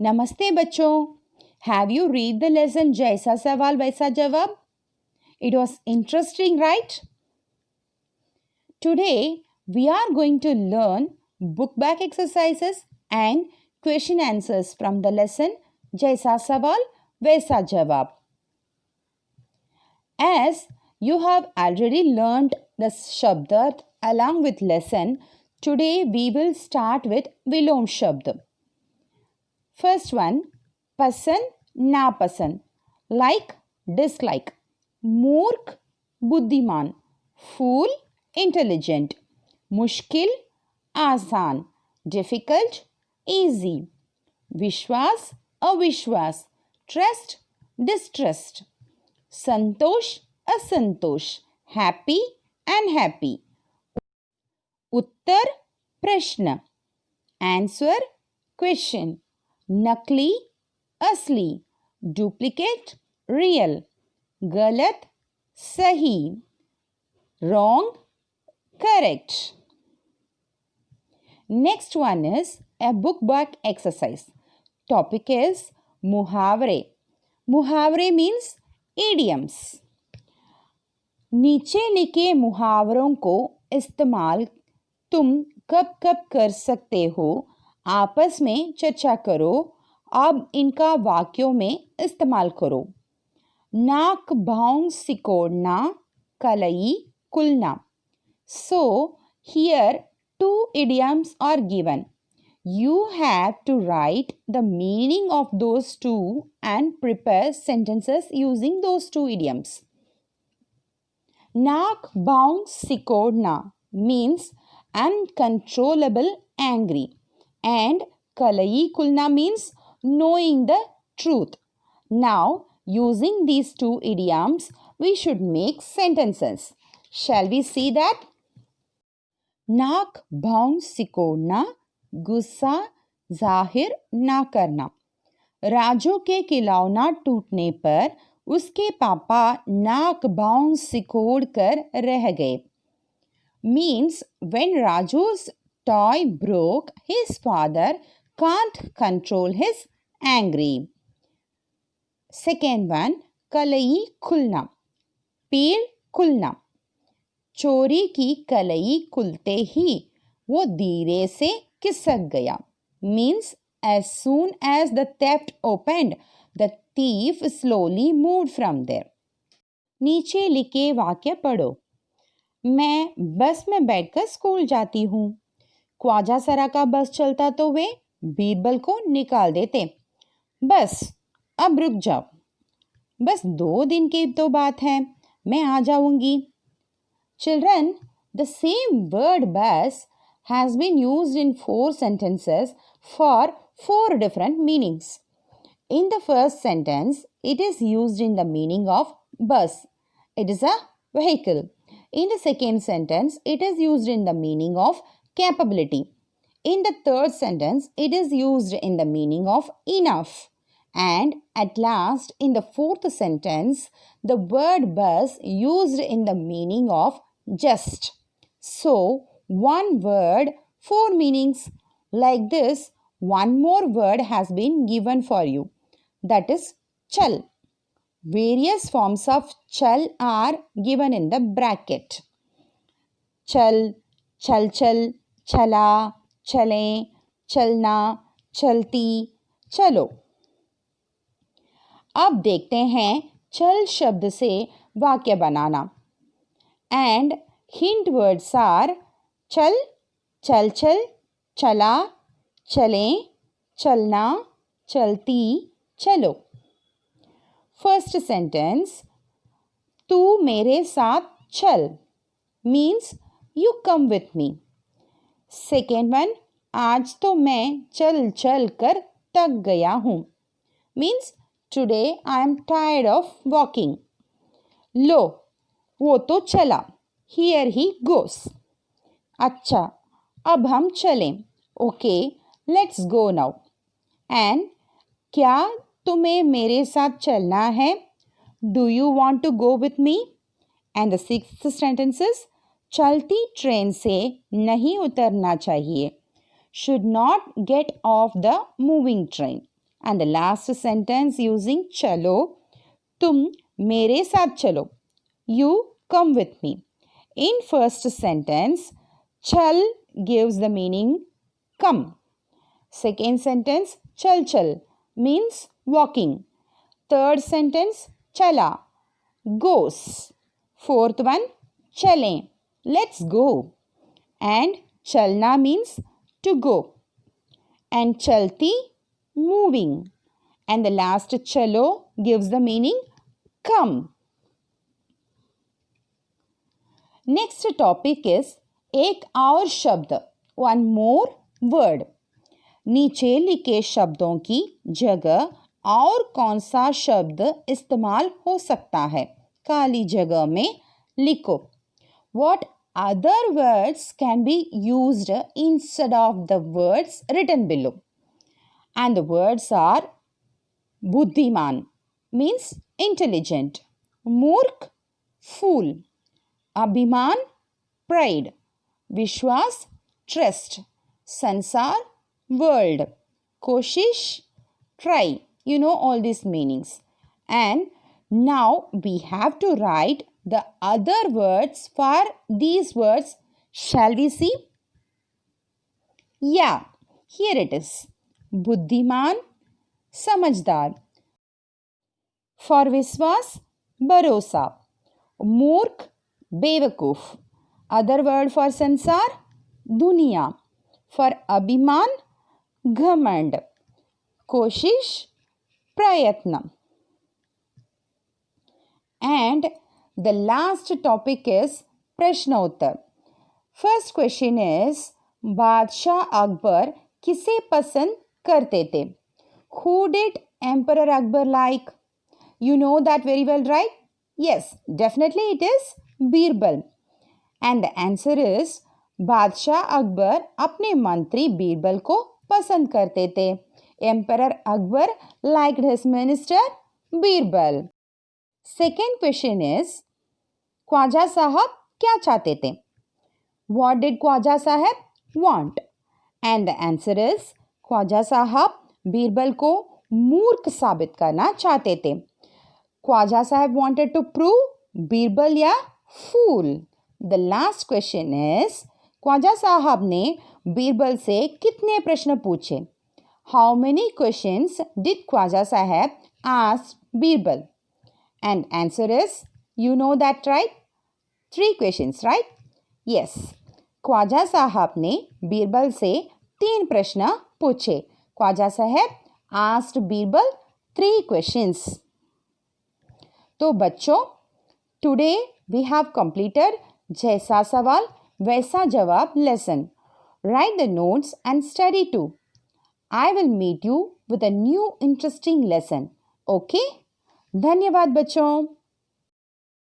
नमस्ते बच्चों. Have you read the lesson जैसा सवाल वैसा जवाब? It was interesting, right? Today we are going to learn book back exercises and question answers from the lesson जैसा सवाल वैसा जवाब. As you have already learned the shabdat along with lesson, today we will start with Vilom Shabd. First one, पसंद नापसंद, like dislike, मूर्ख बुद्धिमान, फूल intelligent, मुश्किल आसान, difficult easy, विश्वास अविश्वास, trust distrust, संतोष असंतोष, happy unhappy, उत्तर प्रश्न, answer question, नकली असली, डुप्लीकेट रियल, गलत सही, wrong correct. Next one is a book back exercise. Topic is मुहावरे. मुहावरे means idioms. नीचे लिखे मुहावरों को इस्तेमाल तुम कब कब कर सकते हो, आपस में चर्चा करो. अब इनका वाक्यों में इस्तेमाल करो. नाक भांग सिकोड़ना, कलई कुलना. So here two idioms are given. You have to write the meaning of those two and prepare sentences using those two idioms. नाक भांग सिकोड़ना means uncontrollable angry, and Kalayi Kulna means knowing the truth. Now, using these two idioms, we should make sentences. Shall we see that? नाक भांग सिकोड़ना, गुस्सा जाहिर ना करना. राजू के खिलौना टूटने पर उसके पापा नाक भांग सिकोड़ कर रह गए. Means when Raju's toy broke, his father can't control his angry. Second one, कलई खुलना, पेड़ खुलना. चोरी की कलई खुलते ही वो धीरे से खिसक गया. Means as soon as the theft opened, the thief slowly moved from there. नीचे लिखे वाक्य पढ़ो. मैं बस में बैठकर स्कूल जाती हूँ. ख्वाजा सरा का बस चलता तो वे बीरबल को निकाल देते. बस अब रुक जाओ, बस 2 दिन की तो बात है, मैं आ जाऊंगी. चिल्ड्रन, द सेम वर्ड बस has been used in 4 sentences for 4 different meanings. In the first sentence, it is used in the meaning of bus. It is a vehicle. In the second sentence, it is used in the meaning of capability. In the third sentence, it is used in the meaning of enough. And at last, in the fourth sentence, the word bus used in the meaning of just. So, one word, 4 meanings. Like this, one more word has been given for you. That is chal. Various forms of chal are given in the bracket. Chal, chal chal, chala, chale, chalna, chalti, chalo. अब देखते हैं चल शब्द से वाक्य बनाना. And hint words are चल, चल चल, चला, चले, चलना, चलती, चलो. First sentence, तू मेरे साथ चल means you come with me. Second one, आज तो मैं चल चल कर थक गया हूँ means today I am tired of walking. लो, वो तो चला, here he goes. अच्छा, अब हम चलें. Okay, let's go now. And क्या तुम्हें मेरे साथ चलना है? Do you want to go with me? And the sixth sentence is, चलती ट्रेन से नहीं उतरना चाहिए. Should not get off the moving train. And the last sentence using chalo, तुम मेरे साथ चलो. You come with me. In first sentence, chal gives the meaning come. Second sentence, chal chal means walking. Third sentence, chala goes. Fourth one, chale let's go. And chalna means to go. And chalti moving. And the last chalo gives the meaning come. Next topic is एक और शब्द, one more word. नीचे लिखे शब्दों की जगह और कौन सा शब्द इस्तेमाल हो सकता है? खाली जगह में लिखो. What other words can be used instead of the words written below? And the words are बुद्धिमान means intelligent, मूर्ख fool, अभिमान pride, विश्वास trust, संसार world, कोशिश try. You know all these meanings. And now we have to write the other words for these words. Shall we see? Yeah, here it is. बुद्धिमान समझदार. For विश्वास भरोसा. मूर्ख बेवकूफ. Other word for संसार दुनिया. For अभिमान घमंड. कोशिश प्रयत्न. And the last topic is प्रश्नोत्तर. First question is बादशाह अकबर किसे पसंद करते थे? Who did Emperor Akbar like? You know that very well, right? Yes, definitely it is Birbal. And the answer is बादशाह अकबर अपने मंत्री बीरबल को पसंद करते थे. Emperor Akbar liked his minister Birbal. Second question is Khwaja Sahab क्या चाहते थे? What did Khwaja Sahab want? And the answer is Khwaja Sahab Birbal को मूर्ख साबित करना चाहते थे. Khwaja Sahab wanted to prove Birbal या fool. The last question is Khwaja Sahab ने बीरबल से कितने प्रश्न पूछे? How many questions did Khwaja Sahab ask Birbal? And answer is, you know that, right? 3 questions, right? Yes. Khwaja Sahab ने बीरबल से 3 प्रश्न पूछे. Khwaja Sahab asked Birbal 3 questions. तो बच्चों, today we have completed जैसा सवाल वैसा जवाब lesson. Write the notes and study too. I will meet you with a new interesting lesson. Okay? धन्यवाद बच्चों.